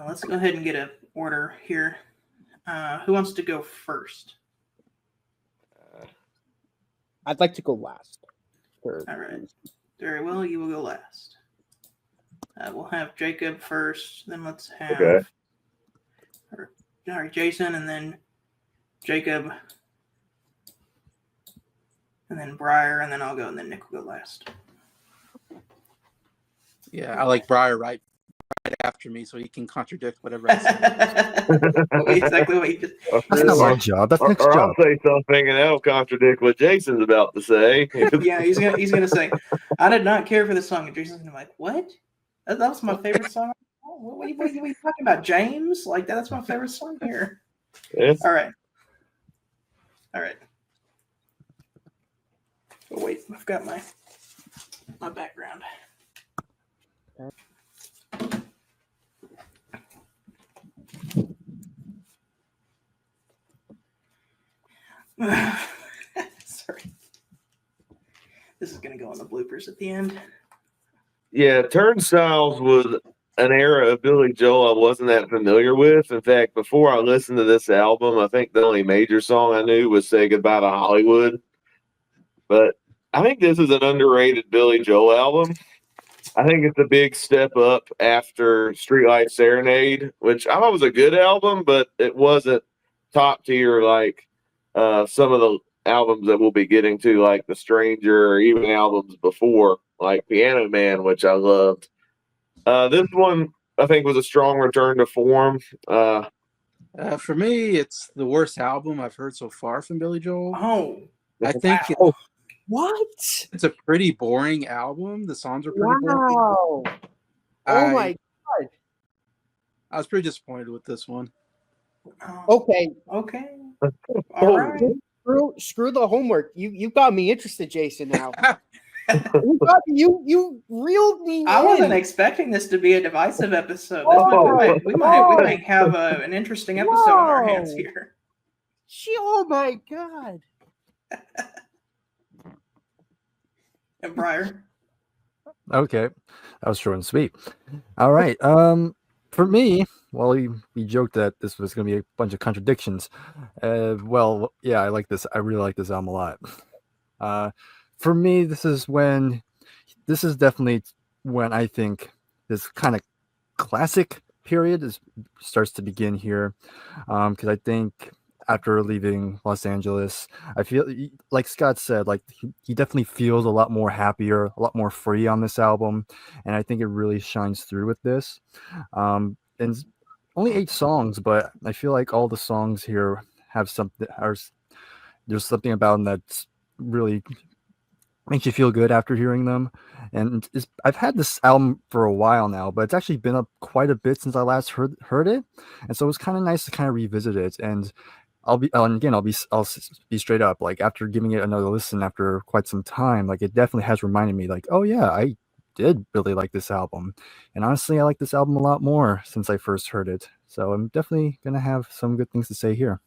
Let's go ahead and get an order here. Who wants to go first? I'd like to go last. All right. Very well. You will go last. We'll have Jacob first. Then let's have Jason, and then Jacob, and then Briar, and then I'll go, and then Nick will go last. Yeah, I like Briar right after me, so he can contradict whatever I say. Exactly what you just. That's not my job. That's Nick's job. I'll say something and that'll contradict what Jason's about to say. Yeah, he's gonna say, "I did not care for the song," and Jason's gonna be like, "What? That was my favorite song. What are you talking about, James? Like that's my favorite song here." Yeah. All right. Oh wait, I've got my background. Sorry. This is going to go on the bloopers at the end. Yeah, Turnstiles was an era of Billy Joel I wasn't that familiar with. In fact, before I listened to this album, I think the only major song I knew was Say Goodbye to Hollywood. But I think this is an underrated Billy Joel album. I think it's a big step up after Streetlight Serenade, which I thought was a good album, but it wasn't top tier like some of the albums that we'll be getting to, like The Stranger, or even albums before, like Piano Man, which I loved. This one, I think, was a strong return to form. For me, it's the worst album I've heard so far from Billy Joel. Oh, I think what? It's a pretty boring album. The songs are pretty boring. Oh my god! I was pretty disappointed with this one. Okay. All right. Screw the homework. You got me interested, Jason. Now you reeled me. I wasn't expecting this to be a divisive episode. We might have an interesting episode on our hands here. Oh my god! And Briar. Okay, that was short and sweet. All right. For me, well, we joked that this was going to be a bunch of contradictions. Well, yeah, I like this. I really like this album a lot. For me, this is definitely when I think this kind of classic period starts to begin here. Because I think after leaving Los Angeles, I feel like Scott said, like he definitely feels a lot more happier, a lot more free on this album, and I think it really shines through with this. And only 8 songs, but I feel like all the songs here have something. There's something about them that's really makes you feel good after hearing them. And I've had this album for a while now, but it's actually been up quite a bit since I last heard it, and so it was kind of nice to kind of revisit it. And I'll be straight up. Like after giving it another listen after quite some time, like it definitely has reminded me, like, oh yeah, I did really like this album. And honestly, I like this album a lot more since I first heard it. So I'm definitely gonna have some good things to say here.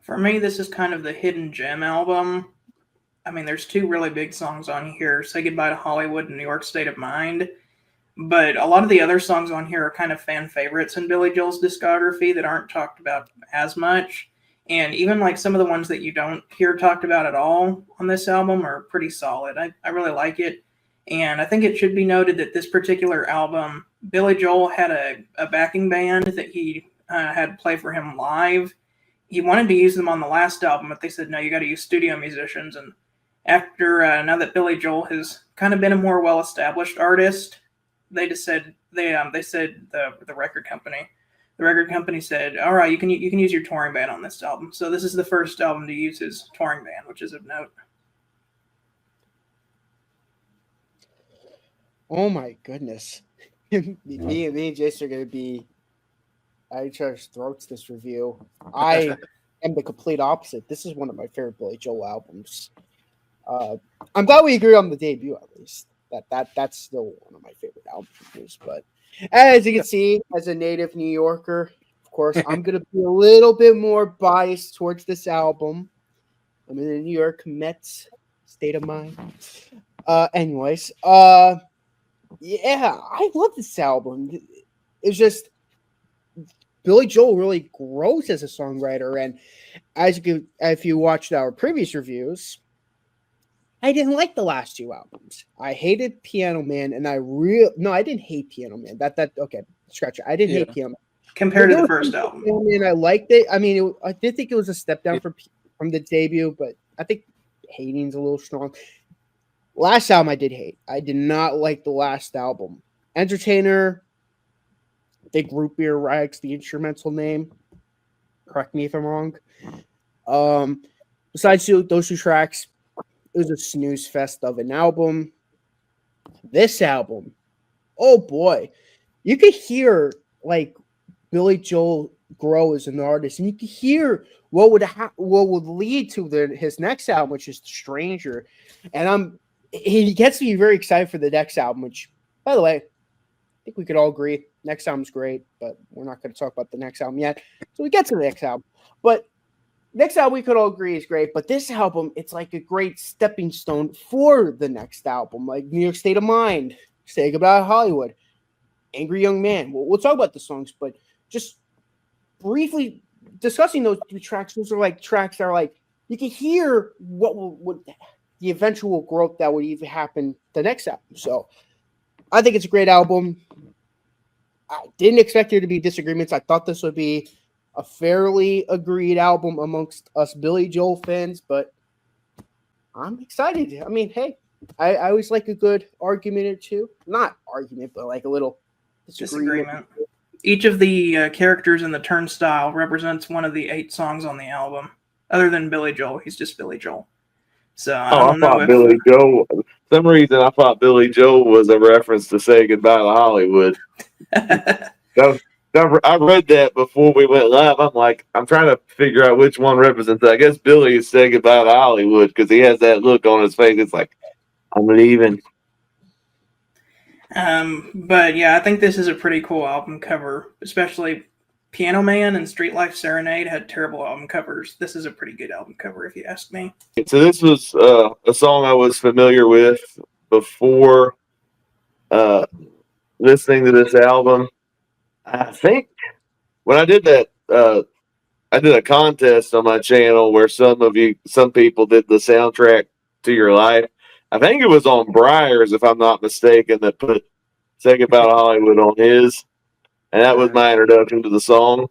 For me, this is kind of the hidden gem album. I mean, there's 2 really big songs on here, Say Goodbye to Hollywood and New York State of Mind. But a lot of the other songs on here are kind of fan favorites in Billy Joel's discography that aren't talked about as much. And even like some of the ones that you don't hear talked about at all on this album are pretty solid. I really like it. And I think it should be noted that this particular album, Billy Joel had a backing band that he had play for him live. He wanted to use them on the last album, but they said, no, you got to use studio musicians. And after, now that Billy Joel has kind of been a more well-established artist, they said the record company said, all right, you can use your touring band on this album. So this is the first album to use his touring band, which is of note. Oh my goodness. me and Jason are going to be at each other's throats this review. I am the complete opposite. This is one of my favorite Billy Joel albums. I'm glad we agree on the debut, at least. That's still one of my favorite albums. But as you can see, as a native New Yorker, of course, I'm going to be a little bit more biased towards this album. I'm in the New York Mets state of mind. Anyways, yeah, I love this album. it's just Billy Joel really grows as a songwriter, and if you watched our previous reviews, I didn't like the last two albums. I hated Piano Man, and I didn't hate Piano Man. Okay, scratch it. I didn't hate Piano Man. Compared to There the was first some album. Piano Man I liked it. I mean, I did think it was a step down from the debut, but I think hating's a little strong. Last album I did hate. I did not like the last album. Entertainer, Big Root Beer Rags, the instrumental name. Correct me if I'm wrong. Besides those two tracks, it was a snooze fest of an album. This album, oh boy, you could hear like Billy Joel grow as an artist, and you could hear what would lead to his next album, which is Stranger. And he gets me very excited for the next album, which, by the way, I think we could all agree next album's great, but we're not going to talk about the next album yet. So we get to the next album. But next album we could all agree is great, but this album, it's like a great stepping stone for the next album, like New York State of Mind, Say Goodbye to Hollywood, Angry Young Man. We'll talk about the songs, but just briefly discussing those two tracks, those are like tracks that are like, you can hear what the eventual growth that would even happen the next album. So I think it's a great album. I didn't expect there to be disagreements. I thought this would be a fairly agreed album amongst us Billy Joel fans, but I'm excited. I mean, hey, I always like a good argument or two. Not argument, but like a little disagreement. Each of the characters in the Turnstile represents one of the 8 songs on the album. Other than Billy Joel, he's just Billy Joel. So I thought Billy Joel. For some reason, I thought Billy Joel was a reference to Say Goodbye to Hollywood. I read that before we went live. I'm like, I'm trying to figure out which one represents that. I guess Billy is Say Goodbye to Hollywood because he has that look on his face. It's like, I'm leaving. But yeah, I think this is a pretty cool album cover, especially Piano Man and Street Life Serenade had terrible album covers. This is a pretty good album cover, if you ask me. So this was a song I was familiar with before listening to this album. I think when I did that, I did a contest on my channel where some people did the soundtrack to your life. I think it was on Briar's, if I'm not mistaken, that put Say Goodbye to Hollywood on his. And that was my introduction to the song.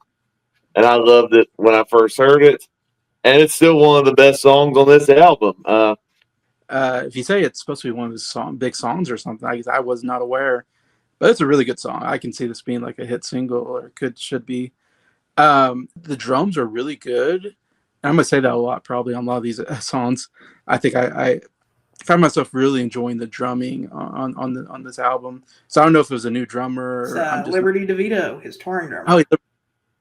And I loved it when I first heard it. And it's still one of the best songs on this album. If you say it's supposed to be one of his big songs or something, I was not aware. But it's a really good song. I can see this being like a hit single, or should be. The drums are really good. And I'm gonna say that a lot, probably on a lot of these songs. I think I found myself really enjoying the drumming on this album. So I don't know if it was a new drummer. It's Liberty DeVito, his touring drummer. Oh,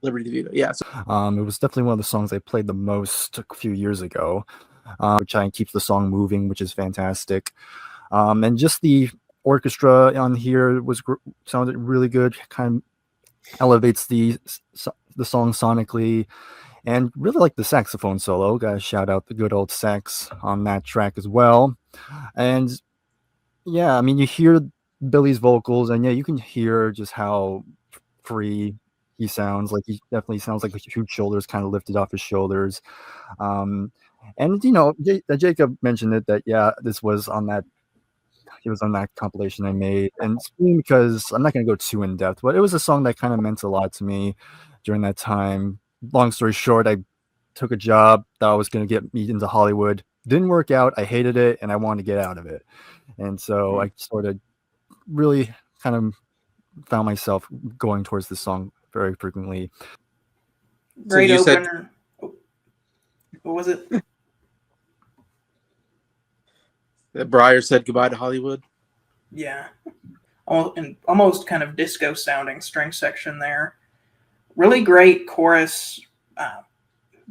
Liberty DeVito. Yeah. So, it was definitely one of the songs I played the most a few years ago, which keeps the song moving, which is fantastic. And just the orchestra on here sounded really good. Kind of elevates the song sonically, and really like the saxophone solo. Gotta shout out the good old sax on that track as well. And yeah, I mean, you hear Billy's vocals, and yeah, you can hear just how free he sounds. Like he definitely sounds like huge shoulders kind of lifted off his shoulders. And you know, Jacob mentioned it, that yeah, this was on that. He was on that compilation I made, and because I'm not going to go too in depth, but it was a song that kind of meant a lot to me during that time. Long story short, I took a job that was going to get me into Hollywood. Didn't work out. I hated it, and I wanted to get out of it. And so I sort of really kind of found myself going towards this song very frequently. Great opener. What was it? that Briar said goodbye to Hollywood. Yeah. And almost kind of disco sounding string section there. Really great chorus.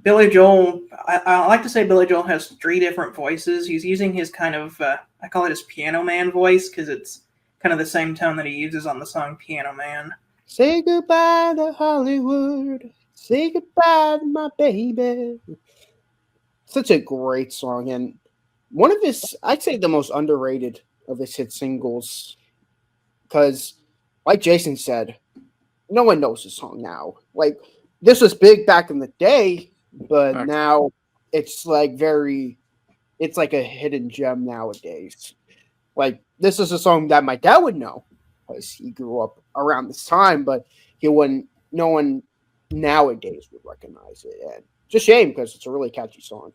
Billy Joel, I like to say Billy Joel has 3 different voices. He's using his kind of, I call it his Piano Man voice because it's kind of the same tone that he uses on the song Piano Man. Say goodbye to Hollywood. Say goodbye to my baby. Such a great song, and one of his, I'd say the most underrated of his hit singles, because like Jason said, no one knows this song now. Like, this was big back in the day, but Okay. now it's like it's like a hidden gem nowadays. Like, this is a song that my dad would know because he grew up around this time, but no one nowadays would recognize it. And it's a shame because it's a really catchy song.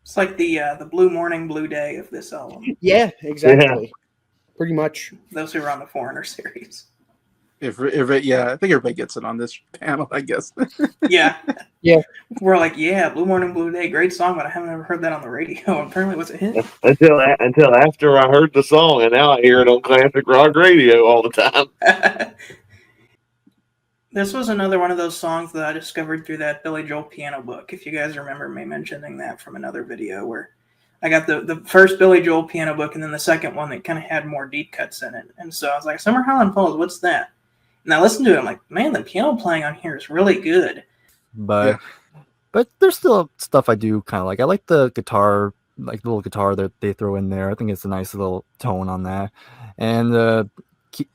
It's like the Blue Morning Blue Day of this album. Yeah, exactly. Pretty much. Those who are on the Foreigner series. If yeah, I think everybody gets it on this panel, I guess. Yeah. Yeah. We're like, yeah, Blue Morning Blue Day, great song, but I haven't ever heard that on the radio. Apparently, it was a hit. Until after I heard the song, and now I hear it on classic rock radio all the time. This was another one of those songs that I discovered through that Billy Joel piano book. If you guys remember me mentioning that from another video, where I got the first Billy Joel piano book and then the second one that kind of had more deep cuts in it. And so I was like, Summer Highland Falls, what's that? And I listened to it, I'm like, man, the piano playing on here is really good. But there's still stuff I do kind of like. I like the guitar, like the little guitar that they throw in there. I think it's a nice little tone on that, and the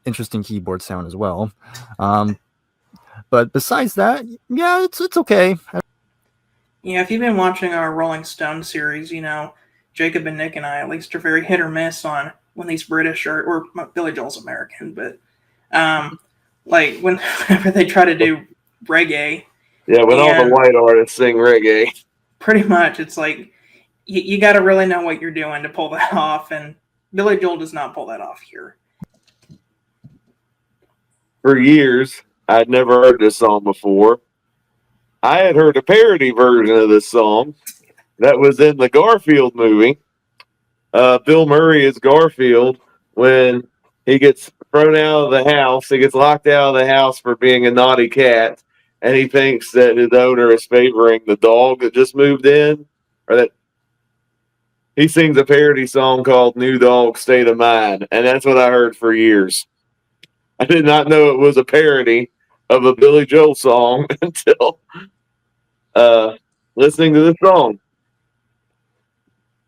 interesting keyboard sound as well. But besides that, yeah, it's okay. Yeah, if you've been watching our Rolling Stone series, you know, Jacob and Nick and I at least are very hit or miss on when these British or Billy Joel's American, but like whenever they try to do reggae. Yeah, when all the white artists sing reggae. Pretty much, it's like you got to really know what you're doing to pull that off, and Billy Joel does not pull that off here. For years, I'd never heard this song before. I had heard a parody version of this song that was in the Garfield movie. Bill Murray is Garfield when he gets thrown out of the house. He gets locked out of the house for being a naughty cat, and he thinks that his owner is favoring the dog that just moved in, or that he sings a parody song called New Dog State of Mind, and that's what I heard for years. I did not know it was a parody of a Billy Joel song until listening to this song.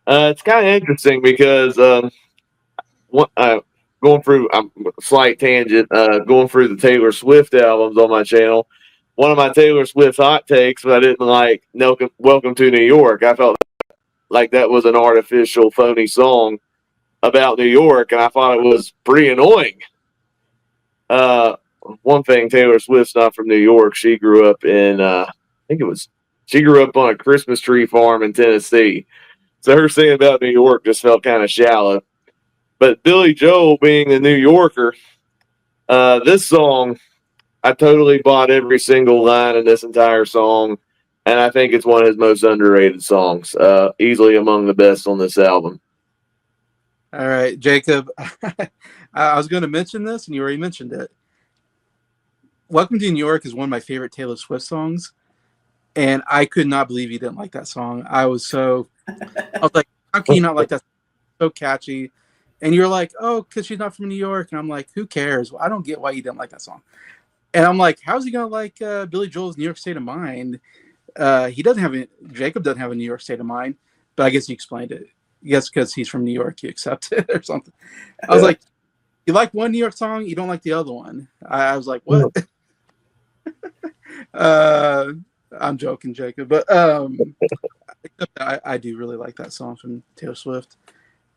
It's kind of interesting because going through slight tangent, going through the Taylor Swift albums on my channel. One of my Taylor Swift hot takes, but I didn't like Welcome to New York. I felt like that was an artificial, phony song about New York, and I thought it was pretty annoying. One thing, Taylor Swift's not from New York. She grew up she grew up on a Christmas tree farm in Tennessee. So her singing about New York just felt kind of shallow. But Billy Joel being the New Yorker, this song, I totally bought every single line in this entire song, and I think it's one of his most underrated songs, easily among the best on this album. All right, Jacob, I was going to mention this, and you already mentioned it. Welcome to New York is one of my favorite Taylor Swift songs, and I could not believe you didn't like that song. I was like, how can you not like that? So catchy. And you're like, oh, because she's not from New York. And I'm like, who cares? Well, I don't get why you didn't like that song. And I'm like, how's he going to like Billy Joel's New York State of Mind? Jacob doesn't have a New York State of Mind, but I guess you explained it. Yes, because he's from New York, you accept it or something. I was like, you like one New York song, you don't like the other one. I was like, what? I'm joking, Jacob, but I do really like that song from Taylor Swift.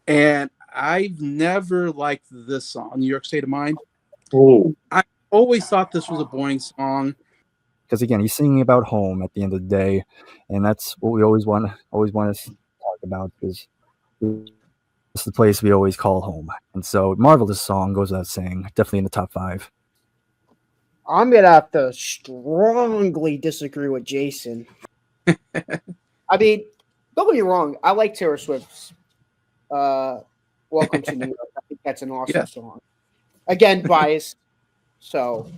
And I've never liked this song, New York State of Mind. Ooh. I always thought this was a boring song. Because again, he's singing about home at the end of the day, and that's what we always want to talk about, because it's the place we always call home. And so, marvelous song, goes without saying, definitely in the top 5. I'm gonna have to strongly disagree with Jason. I mean, don't get me wrong, I like Taylor Swift's Welcome to New York. I think that's an awesome song. Again, bias. So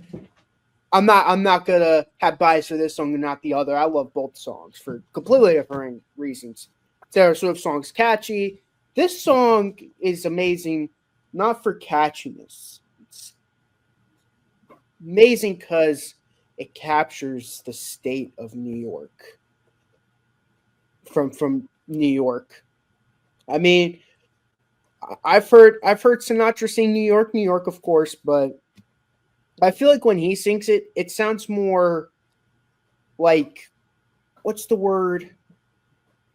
I'm not gonna have bias for this song and not the other. I love both songs for completely different reasons. Taylor Swift song's catchy. This song is amazing, not for catchiness. It's amazing because it captures the state of New York. From New York. I mean, I've heard Sinatra sing New York, of course, but I feel like when he sings it, it sounds more like, what's the word?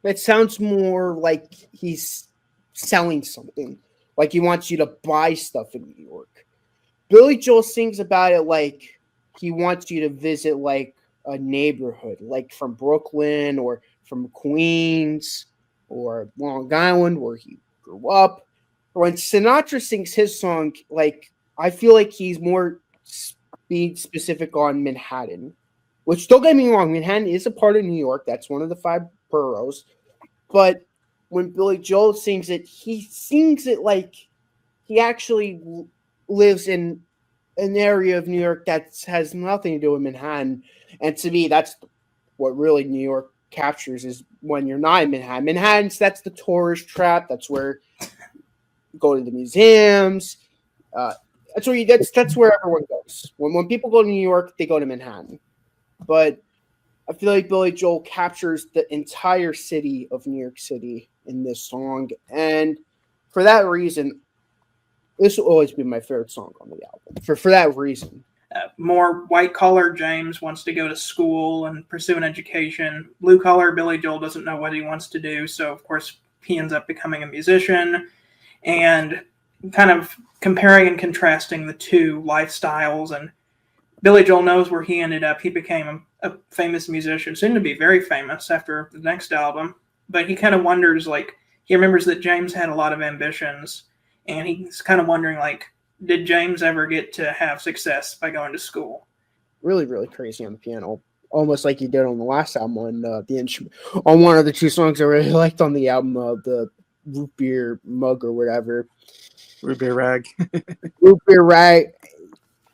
It sounds more like he's selling something. Like he wants you to buy stuff in New York. Billy Joel sings about it like he wants you to visit like a neighborhood, like from Brooklyn or from Queens or Long Island where he grew up. When Sinatra sings his song, like I feel like he's more speed specific on Manhattan. Which don't get me wrong, Manhattan is a part of New York. That's one of the 5 boroughs. But when Billy Joel sings it, he sings it like he actually lives in an area of New York that has nothing to do with Manhattan. And to me, that's what really New York captures is when you're not in Manhattan. That's the tourist trap. That's where you go to the museums. That's where everyone goes. When people go to New York, they go to Manhattan. But I feel like Billy Joel captures the entire city of New York City in this song. And for that reason, this will always be my favorite song on the album. For that reason. More white collar James wants to go to school and pursue an education. Blue collar Billy Joel doesn't know what he wants to do. So, of course, he ends up becoming a musician. And kind of comparing and contrasting the two lifestyles. And Billy Joel knows where he ended up. He became a famous musician, soon to be very famous after the next album. But he kind of wonders, like, he remembers that James had a lot of ambitions. And he's kind of wondering, like, did James ever get to have success by going to school? Really, really crazy on the piano. Almost like he did on the last album on the instrument. On one of the 2 songs I really liked on the album, the root beer mug or whatever. Root beer rag. Root beer rag.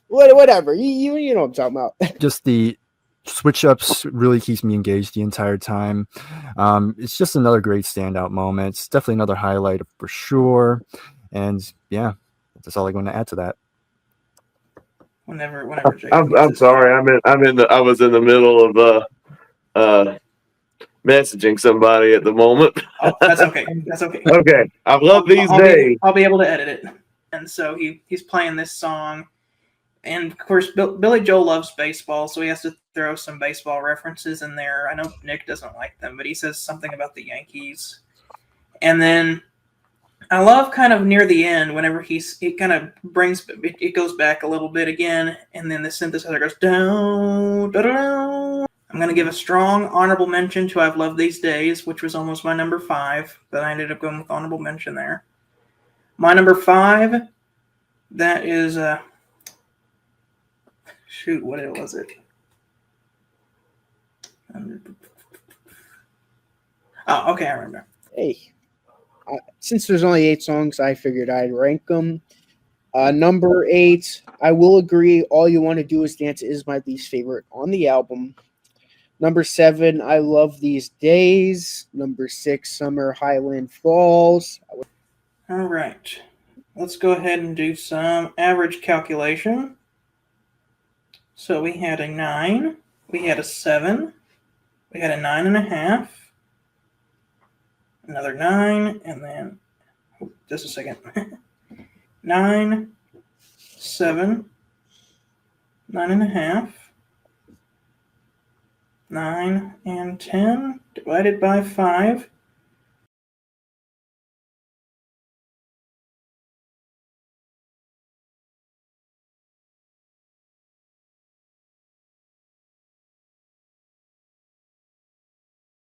Whatever. You know what I'm talking about. Just the switch ups really keeps me engaged the entire time. It's just another great standout moment. It's definitely another highlight for sure. And yeah, that's all I'm going to add to that. Whenever Jacob gets I'm his sorry. I was in the middle of messaging somebody at the moment. Oh, that's okay. That's okay. Okay. I've loved these days. I'll be able to edit it. And so he's playing this song. And of course, Billy Joel loves baseball, so he has to throw some baseball references in there. I know Nick doesn't like them, but he says something about the Yankees. And then I love kind of near the end whenever he kind of it goes back a little bit again, and then the synthesizer goes down, down, down. I'm going to give a strong honorable mention to I've Loved These Days, which was almost my number 5, but I ended up going with honorable mention there. My number 5, that is shoot, what was it? Oh, okay, I remember. Hey, since there's only 8 songs, I figured I'd rank them. Number 8, I will agree, All You Want to Do Is Dance is my least favorite on the album. Number 7, I Love These Days. Number 6, Summer Highland Falls. All right. Let's go ahead and do some average calculation. So we had a 9, we had a 7, we had a 9.5, another 9, and then, just a second, 9, 7, 9.5, 9 and 10 divided by 5